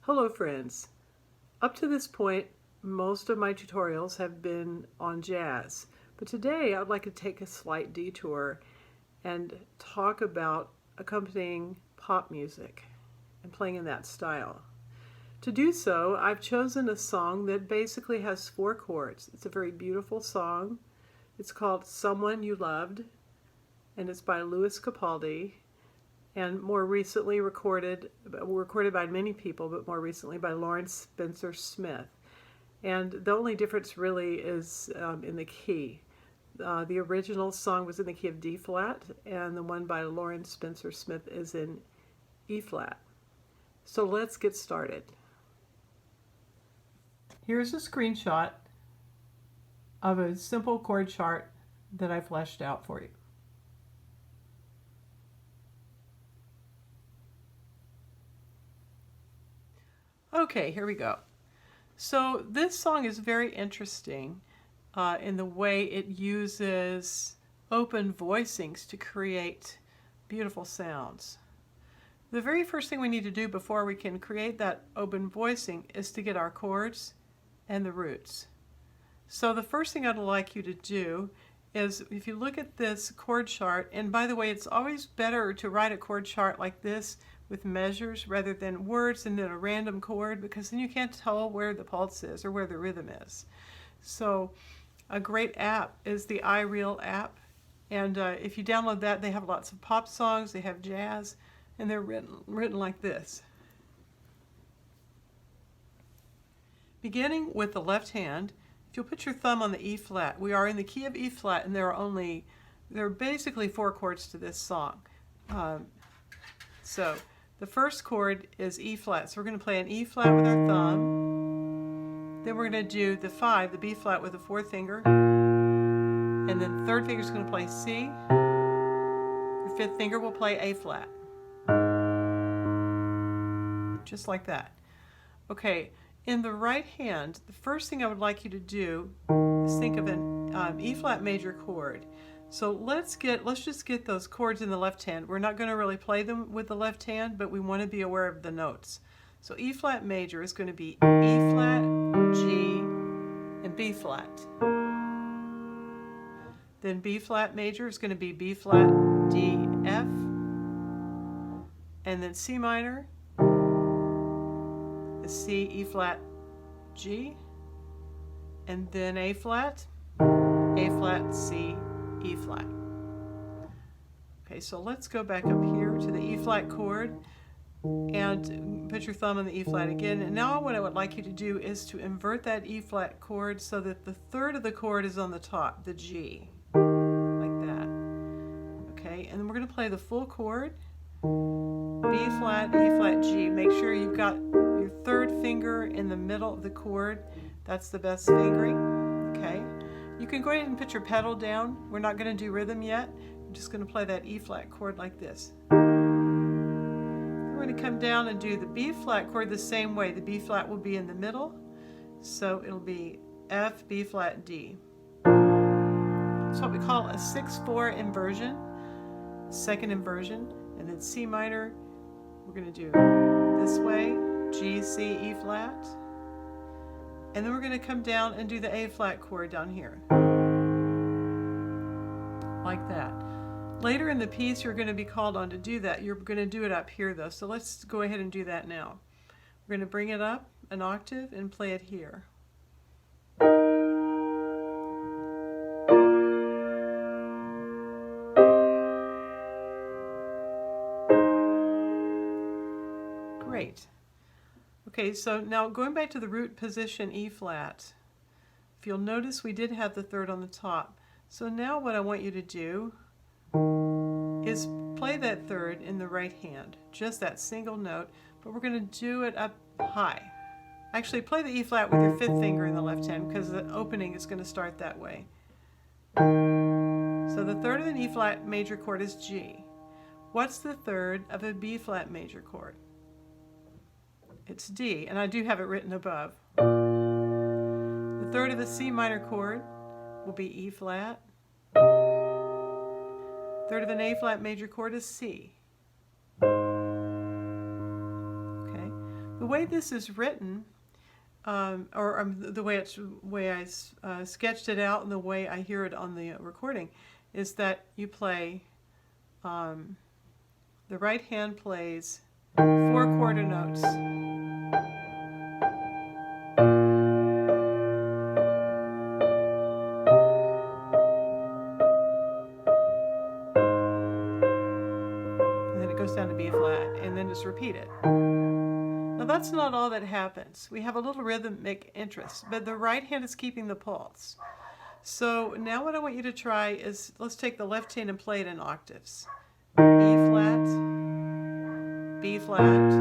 Hello friends. Up to this point, most of my tutorials have been on jazz, but today I'd like to take a slight detour and talk about accompanying pop music and playing in that style. To do so, I've chosen a song that basically has 4 chords. It's a very beautiful song. It's called Someone You Loved, and it's by Louis Capaldi, and more recently recorded by many people, but more recently by Lawrence Spencer Smith. And the only difference really is in the key. The original song was in the key of D flat, and the one by Lawrence Spencer Smith is in E flat. So let's get started. Here's a screenshot of a simple chord chart that I fleshed out for you. Okay, here we go. So this song is very interesting in the way it uses open voicings to create beautiful sounds. The very first thing we need to do before we can create that open voicing is to get our chords and the roots. So the first thing I'd like you to do is, if you look at this chord chart, and by the way, it's always better to write a chord chart like this with measures rather than words and then a random chord, because then you can't tell where the pulse is or where the rhythm is. So a great app is the iReal app, and if you download that, they have lots of pop songs, they have jazz, and they're written like this. Beginning with the left hand, if you'll put your thumb on the E flat, we are in the key of E flat, and there are basically 4 chords to this song. So the first chord is E flat, so we're going to play an E flat with our thumb. Then we're going to do the 5, the B flat with the 4th finger, and then the 3rd finger is going to play C. Your 5th finger will play A flat, just like that. Okay. In the right hand, the first thing I would like you to do is think of an E flat major chord. So let's just get those chords in the left hand. We're not going to really play them with the left hand, but we want to be aware of the notes. So E flat major is going to be E flat, G, and B flat. Then B flat major is going to be B flat, D, F, and then C minor, C, E flat, G, and then A flat, C, E flat. Okay, so let's go back up here to the E flat chord and put your thumb on the E flat again. And now what I would like you to do is to invert that E flat chord so that the 3rd of the chord is on the top, the G, like that. Okay, and then we're going to play the full chord, B flat, E flat, G. Make sure you've got your 3rd finger in the middle of the chord. That's the best fingering. Okay. You can go ahead and put your pedal down. We're not going to do rhythm yet. I'm just going to play that E flat chord like this. We're going to come down and do the B flat chord the same way. The B flat will be in the middle, so it'll be F, B flat, D. It's what we call a 6/4 inversion, 2nd inversion, and then C minor. We're going to do this way. G, C, E flat, and then we're going to come down and do the A flat chord down here, like that. Later in the piece, you're going to be called on to do that. You're going to do it up here though, so let's go ahead and do that now. We're going to bring it up an octave and play it here. Great. Okay, so now going back to the root position E flat, if you'll notice we did have the 3rd on the top. So now what I want you to do is play that 3rd in the right hand, just that single note, but we're going to do it up high. Actually, play the E flat with your 5th finger in the left hand because the opening is going to start that way. So the 3rd of an E flat major chord is G. What's the 3rd of a B flat major chord? It's D, and I do have it written above. The 3rd of the C minor chord will be E flat. 3rd of an A flat major chord is C. Okay. The way this is written, the way I sketched it out and the way I hear it on the recording, is that you play, the right hand plays 4 quarter notes. And then it goes down to B flat, and then just repeat it. Now that's not all that happens. We have a little rhythmic interest, but the right hand is keeping the pulse. So now what I want you to try is, let's take the left hand and play it in octaves. E flat, B flat,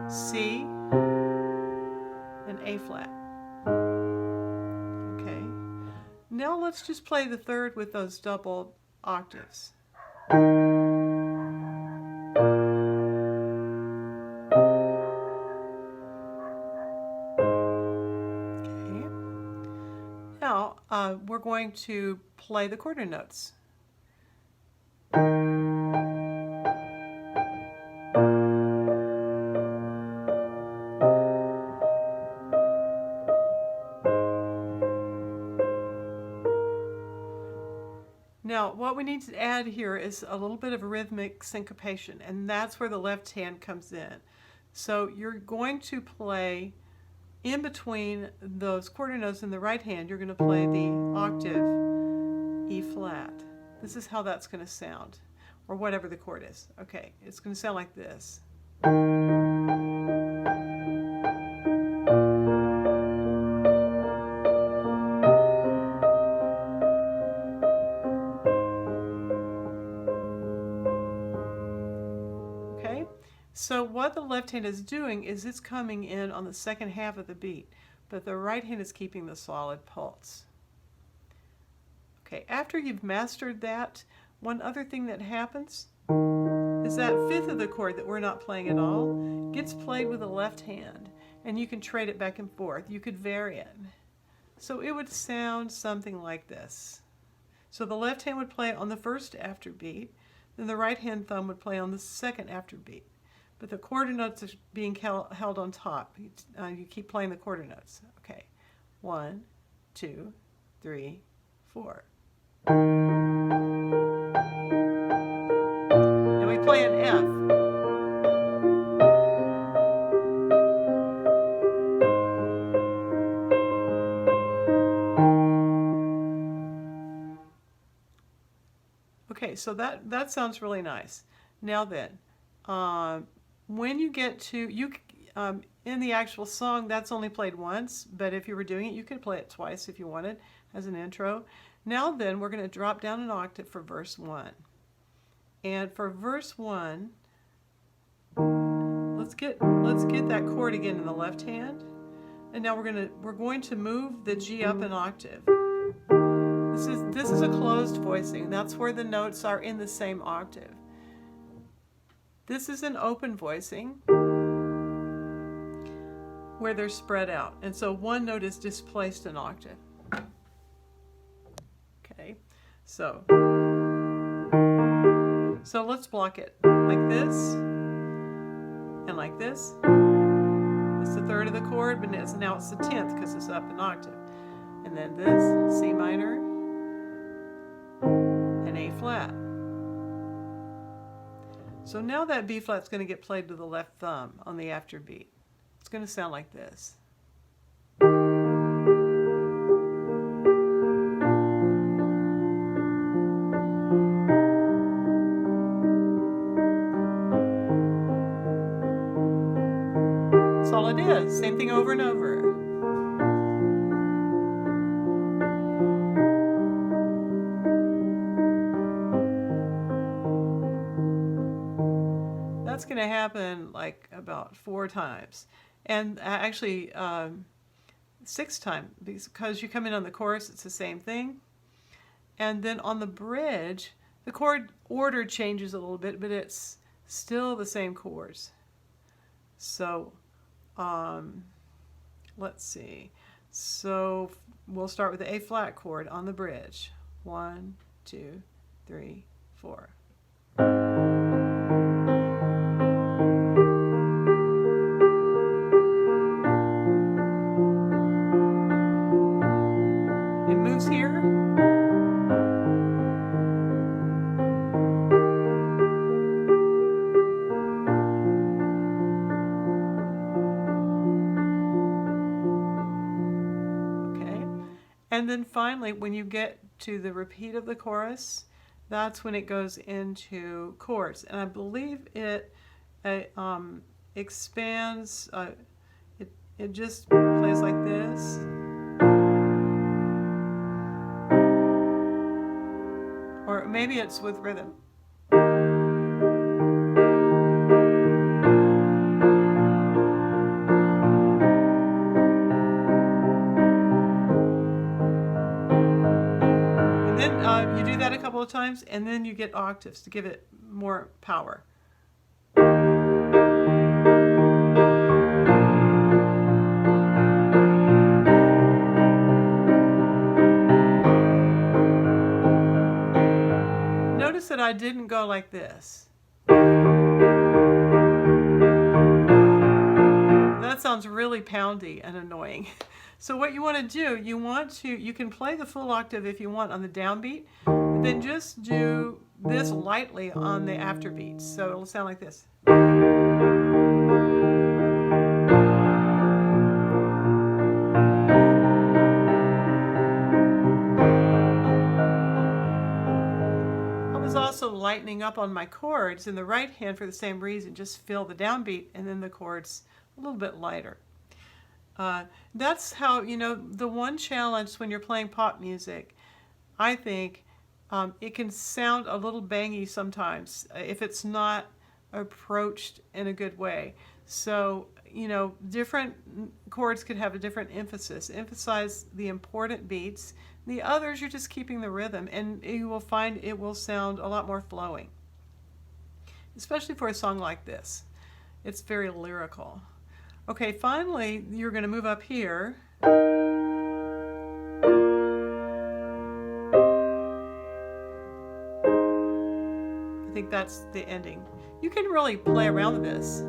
C, and A flat. Okay. Now let's just play the third with those double octaves. Now, we're going to play the quarter notes. Now, what we need to add here is a little bit of rhythmic syncopation, and that's where the left hand comes in. So you're going to play in between those quarter notes in the right hand, you're going to play the octave E flat. This is how that's going to sound, or whatever the chord is. Okay, it's going to sound like this. Okay, so what the left hand is doing is it's coming in on the second half of the beat, but the right hand is keeping the solid pulse. Okay, after you've mastered that, one other thing that happens is that fifth of the chord that we're not playing at all gets played with the left hand, and you can trade it back and forth. You could vary it. So it would sound something like this. So the left hand would play on the first after beat, then the right hand thumb would play on the second after beat. But the quarter notes are being held on top. You keep playing the quarter notes. Okay, 1, 2, 3, 4. Now we play an F. Okay, so that sounds really nice. Now then, when you get to, in the actual song, that's only played once, but if you were doing it, you could play it twice if you wanted as an intro. Now then, we're going to drop down an octave for verse 1. And for verse 1, let's get that chord again in the left hand. And now we're going to move the G up an octave. This is a closed voicing. That's where the notes are in the same octave. This is an open voicing where they're spread out. And so one note is displaced an octave. Okay, so let's block it like this and like this. It's the third of the chord, but now it's the 10th because it's up an octave. And then this, C minor, and A flat. So now that B flat's going to get played to the left thumb on the after beat. It's going to sound like this. That's all it is. Same thing over and over. That's going to happen like about 4 times, and actually 6 times, because you come in on the chorus, it's the same thing. And then on the bridge, the chord order changes a little bit, but it's still the same chords. So let's see. So we'll start with the A flat chord on the bridge. 1, 2, 3, 4. And then finally, when you get to the repeat of the chorus, that's when it goes into chords. And I believe it expands, it just plays like this. Or maybe it's with rhythm. And then you do that a couple of times, and then you get octaves to give it more power. Notice that I didn't go like this. That sounds really poundy and annoying. So what you want to do, you can play the full octave if you want on the downbeat, but then just do this lightly on the afterbeats. So it'll sound like this. Also lightening up on my chords in the right hand for the same reason. Just feel the downbeat and then the chords a little bit lighter. That's how, the one challenge when you're playing pop music, I think it can sound a little bangy sometimes if it's not approached in a good way. So, different chords could have a different emphasis. Emphasize the important beats. The others, you're just keeping the rhythm, and you will find it will sound a lot more flowing, especially for a song like this. It's very lyrical. Okay, finally, you're going to move up here. I think that's the ending. You can really play around with this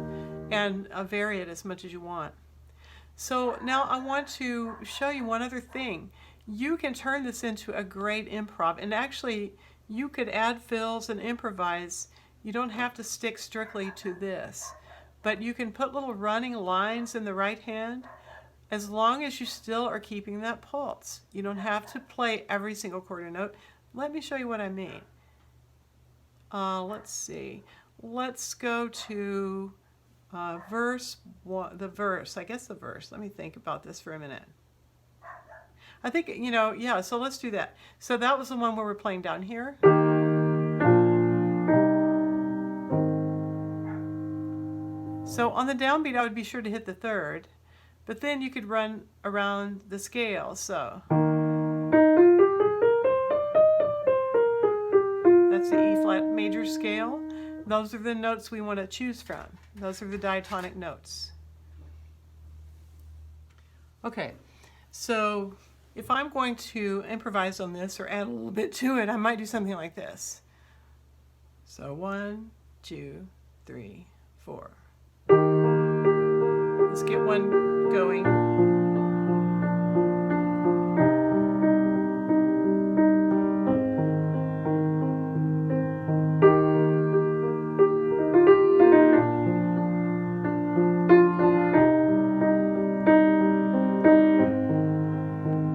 and vary it as much as you want. So now I want to show you one other thing. You can turn this into a great improv, and actually you could add fills and improvise. You don't have to stick strictly to this, but you can put little running lines in the right hand as long as you still are keeping that pulse. You don't have to play every single chord or note. Let me show you what I mean. Let's see. Let's go to verse. Let me think about this for a minute. I think, yeah, so let's do that. So that was the one where we're playing down here. So on the downbeat, I would be sure to hit the third, but then you could run around the scale. So that's the E flat major scale. Those are the notes we want to choose from. Those are the diatonic notes. Okay, so if I'm going to improvise on this or add a little bit to it, I might do something like this. So 1, 2, 3, 4. Let's get one going.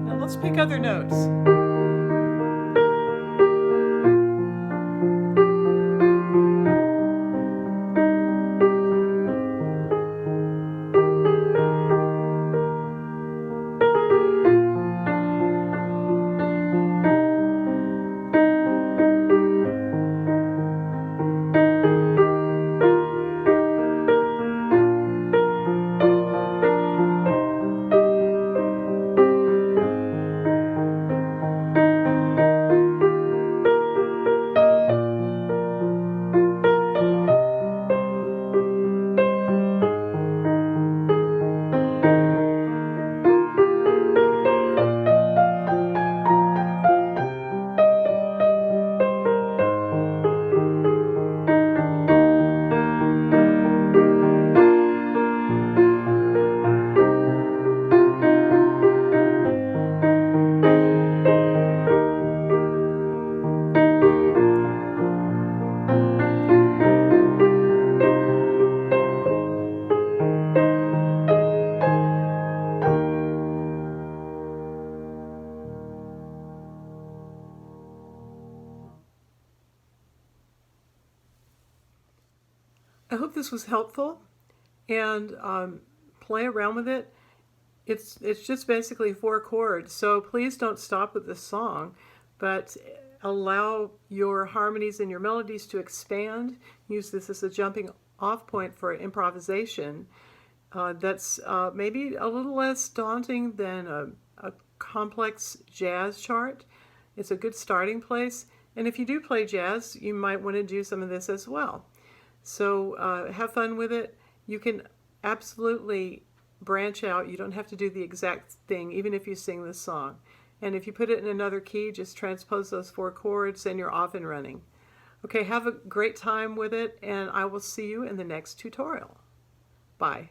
Now let's pick other notes. this was helpful, and play around with it. It's just basically 4 chords, so please don't stop with this song, but allow your harmonies and your melodies to expand. Use this as a jumping off point for improvisation. That's maybe a little less daunting than a complex jazz chart. It's a good starting place. And if you do play jazz, you might want to do some of this as well. So have fun with it. You can absolutely branch out. You don't have to do the exact thing, even if you sing this song. And if you put it in another key, just transpose those 4 chords and you're off and running. Okay, have a great time with it, and I will see you in the next tutorial. Bye.